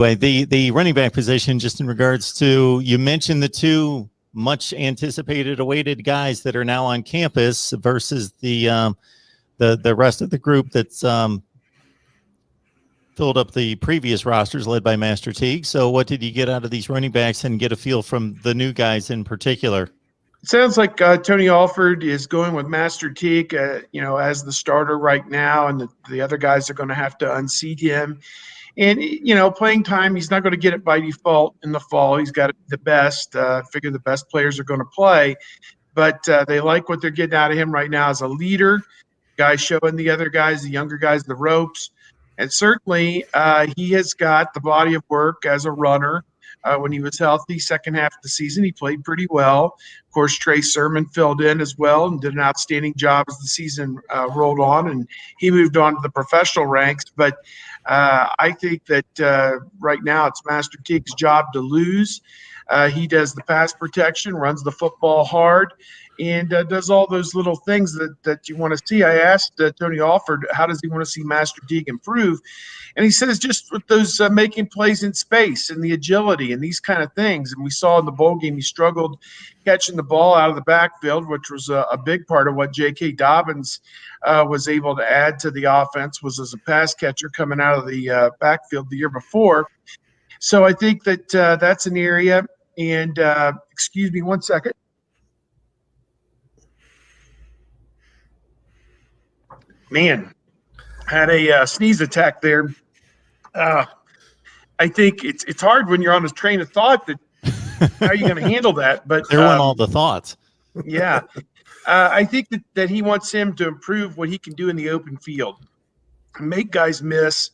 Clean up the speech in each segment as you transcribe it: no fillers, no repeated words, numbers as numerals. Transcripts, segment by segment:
The running back position, just in regards to, you mentioned the two much anticipated, awaited guys that are now on campus versus the rest of the group that's filled up the previous rosters led by Master Teague. So what did you get out of these running backs and get a feel from the new guys in particular? It sounds like Tony Alford is going with Master Teague, as the starter right now, and the other guys are going to have to unseat him. And, playing time, he's not going to get it by default in the fall. He's got the best. Figure the best players are going to play. But they like what they're getting out of him right now as a leader, guy showing the other guys, the younger guys, the ropes. And certainly he has got the body of work as a runner. When he was healthy, second half of the season, he played pretty well. Of course, Trey Sermon filled in as well and did an outstanding job as the season rolled on, and he moved on to the professional ranks. But I think that right now it's Master Teague's job to lose. He does the pass protection, runs the football hard, and does all those little things that you want to see. I asked Tony Alford, how does he want to see Master Teague improve? And he says just with those making plays in space and the agility and these kind of things. And we saw in the bowl game he struggled catching the ball out of the backfield, which was a big part of what J.K. Dobbins was able to add to the offense, was as a pass catcher coming out of the backfield the year before. So I think that that's an area. And excuse me one second. Man, had a sneeze attack there. I think it's hard when you're on a train of thought that how are you going to handle that? But there went all the thoughts. Yeah. I think that he wants him to improve what he can do in the open field, make guys miss.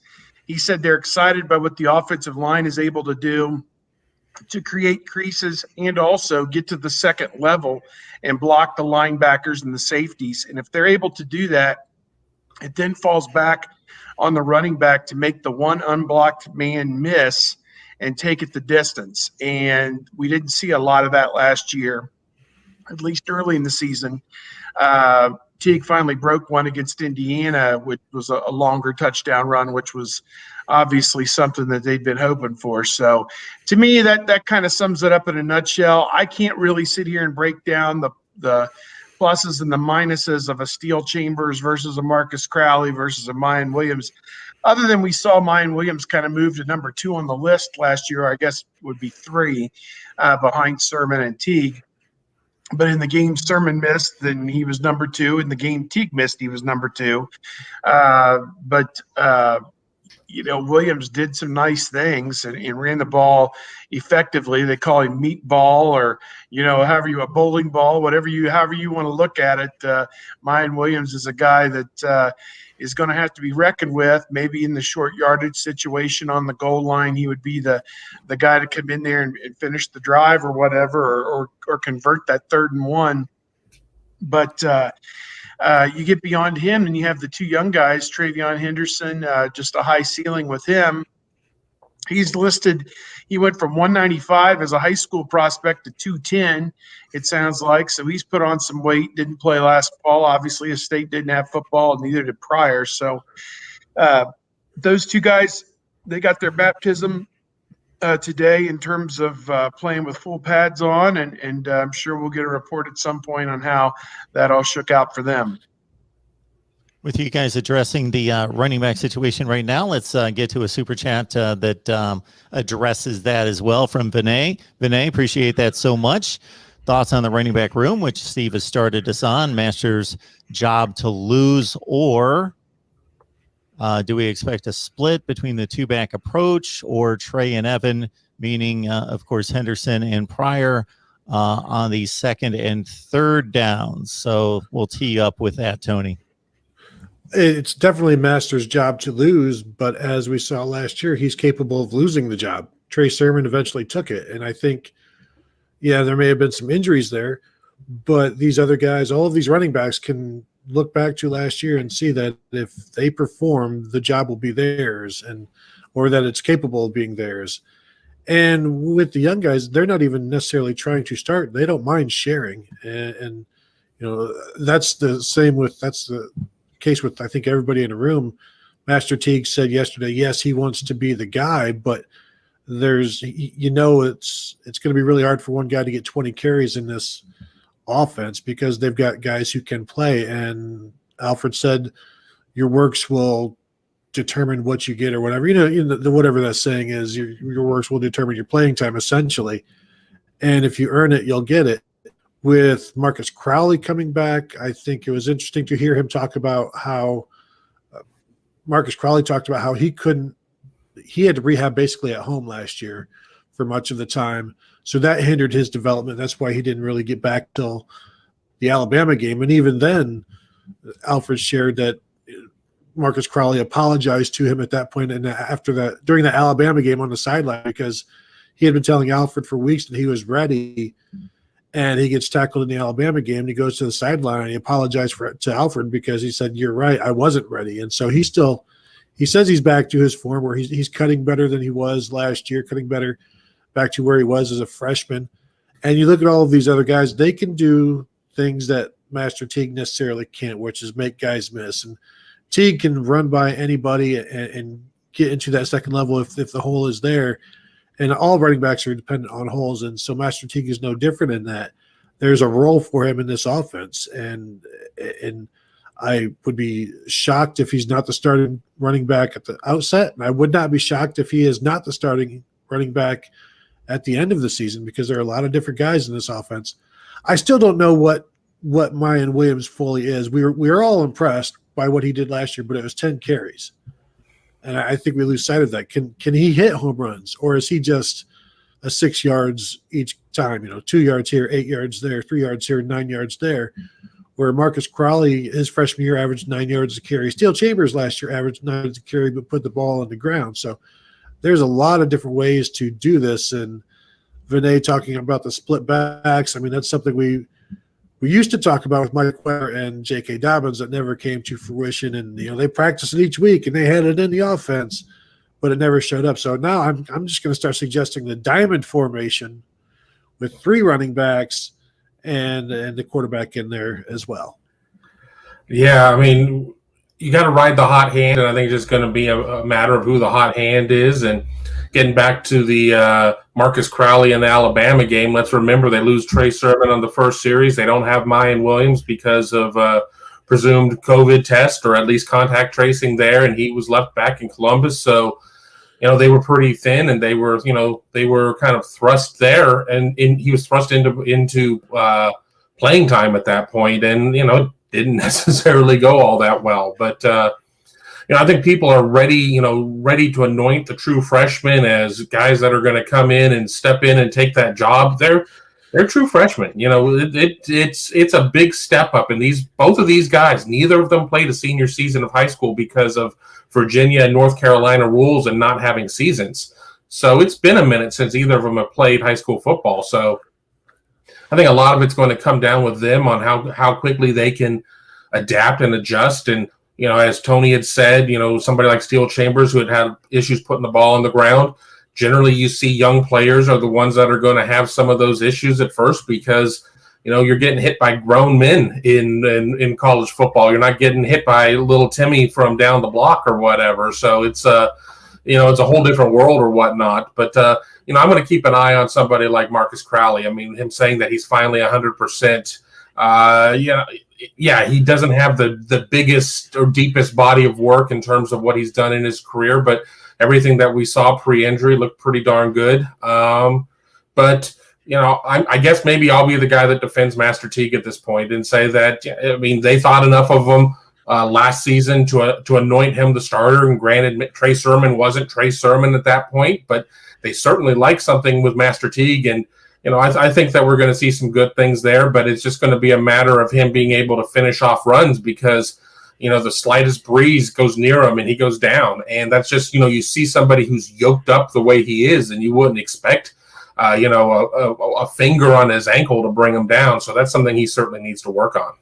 He said they're excited by what the offensive line is able to do to create creases and also get to the second level and block the linebackers and the safeties. And if they're able to do that, it then falls back on the running back to make the one unblocked man miss and take it the distance. And we didn't see a lot of that last year, at least early in the season. Teague finally broke one against Indiana, which was a longer touchdown run, which was obviously something that they'd been hoping for. So to me, that kind of sums it up in a nutshell. I can't really sit here and break down the pluses and the minuses of a Steel Chambers versus a Marcus Crowley versus a Mayan Williams, other than we saw Mayan Williams kind of move to number 2 on the list last year, I guess would be 3 behind Sermon and Teague. But in the game Sermon missed, then he was number 2. In the game Teague missed, he was number 2. Williams did some nice things and ran the ball effectively. They call him meatball or, a bowling ball, however you want to look at it. Mayan Williams is a guy that is going to have to be reckoned with. Maybe in the short yardage situation on the goal line, he would be the guy to come in there and finish the drive or whatever, or convert that 3rd and 1. But you get beyond him and you have the 2 young guys, Travion Henderson, just a high ceiling with him. He's listed, he went from 195 as a high school prospect to 210, it sounds like. So he's put on some weight, didn't play last fall. Obviously, his state didn't have football, and neither did Pryor. So those 2 guys, they got their baptism today in terms of playing with full pads on, and I'm sure we'll get a report at some point on how that all shook out for them. With you guys addressing the running back situation right now, let's get to a super chat that addresses that as well from Vinay. Vinay, appreciate that so much. Thoughts on the running back room, which Steve has started us on. Master's job to lose, or do we expect a split between the 2-back approach, or Trey and Evan, meaning, of course, Henderson and Pryor on the 2nd and 3rd downs? So we'll tee up with that, Tony. It's definitely Master's job to lose, but as we saw last year, he's capable of losing the job. Trey Sermon eventually took it, and I think, there may have been some injuries there, but these other guys, all of these running backs can look back to last year and see that if they perform, the job will be theirs, or that it's capable of being theirs. And with the young guys, they're not even necessarily trying to start. They don't mind sharing. And that's the case with, I think, everybody in the room. Master Teague said yesterday, yes, he wants to be the guy, but there's it's going to be really hard for one guy to get 20 carries in this offense because they've got guys who can play. And Alfred said your works will determine what you get or whatever. Whatever that saying is, your works will determine your playing time essentially. And if you earn it, you'll get it. With Marcus Crowley coming back, I think it was interesting to hear him talk about how Marcus Crowley talked about how he had to rehab basically at home last year for much of the time. So that hindered his development. That's why he didn't really get back till the Alabama game. And even then, Alfred shared that Marcus Crowley apologized to him at that point and after that, during the Alabama game on the sideline, because he had been telling Alfred for weeks that he was ready. And he gets tackled in the Alabama game. And he goes to the sideline and he apologized to Alfred because he said, "You're right, I wasn't ready." And so he says he's back to his form where he's cutting better than he was last year, cutting better back to where he was as a freshman. And you look at all of these other guys, they can do things that Master Teague necessarily can't, which is make guys miss. And Teague can run by anybody and get into that second level if the hole is there. And all running backs are dependent on holes, and so Master Teague is no different in that. There's a role for him in this offense, and I would be shocked if he's not the starting running back at the outset, and I would not be shocked if he is not the starting running back at the end of the season because there are a lot of different guys in this offense. I still don't know what Mayan Williams fully is. We were all impressed by what he did last year, but it was 10 carries. And I think we lose sight of that. Can he hit home runs, or is he just a 6 yards each time? 2 yards here, 8 yards there, 3 yards here, 9 yards there. Where Marcus Crowley, his freshman year, averaged 9 yards a carry. Steel Chambers last year averaged 9 yards a carry, but put the ball on the ground. So there's a lot of different ways to do this. And Vinay talking about the split backs. I mean, that's something we used to talk about with Mike Weber and J.K. Dobbins that never came to fruition. And, they practiced it each week and they had it in the offense, but it never showed up. So now I'm just going to start suggesting the diamond formation with 3 running backs and the quarterback in there as well. Yeah, I mean, you got to ride the hot hand, and I think it's just going to be a matter of who the hot hand is. And getting back to the Marcus Crowley in the Alabama game, let's remember they lose Trey Sermon on the first series. They don't have Mayan Williams because of presumed COVID test or at least contact tracing there, and he was left back in Columbus. So, they were pretty thin, and they were kind of thrust there, and he was thrust into playing time at that point, and it didn't necessarily go all that well. But I think people are ready to anoint the true freshmen as guys that are going to come in and step in and take that job. They're true freshmen. It's a big step up. And both of these guys, neither of them played a senior season of high school because of Virginia and North Carolina rules and not having seasons. So it's been a minute since either of them have played high school football. So I think a lot of it's going to come down with them on how quickly they can adapt and adjust. And as Tony had said, somebody like Steel Chambers who had issues putting the ball on the ground, generally you see young players are the ones that are going to have some of those issues at first because, you're getting hit by grown men in college football. You're not getting hit by little Timmy from down the block or whatever. So it's it's a whole different world or whatnot. But, I'm going to keep an eye on somebody like Marcus Crowley. I mean, him saying that he's finally 100%. He doesn't have the biggest or deepest body of work in terms of what he's done in his career, but everything that we saw pre-injury looked pretty darn good. But I guess maybe I'll be the guy that defends Master Teague at this point and say that, they thought enough of him last season to anoint him the starter. And granted, Trey Sermon wasn't Trey Sermon at that point, but they certainly like something with Master Teague. And, I think that we're going to see some good things there, but it's just going to be a matter of him being able to finish off runs because, the slightest breeze goes near him and he goes down. And that's just, you see somebody who's yoked up the way he is and you wouldn't expect, a finger on his ankle to bring him down. So that's something he certainly needs to work on.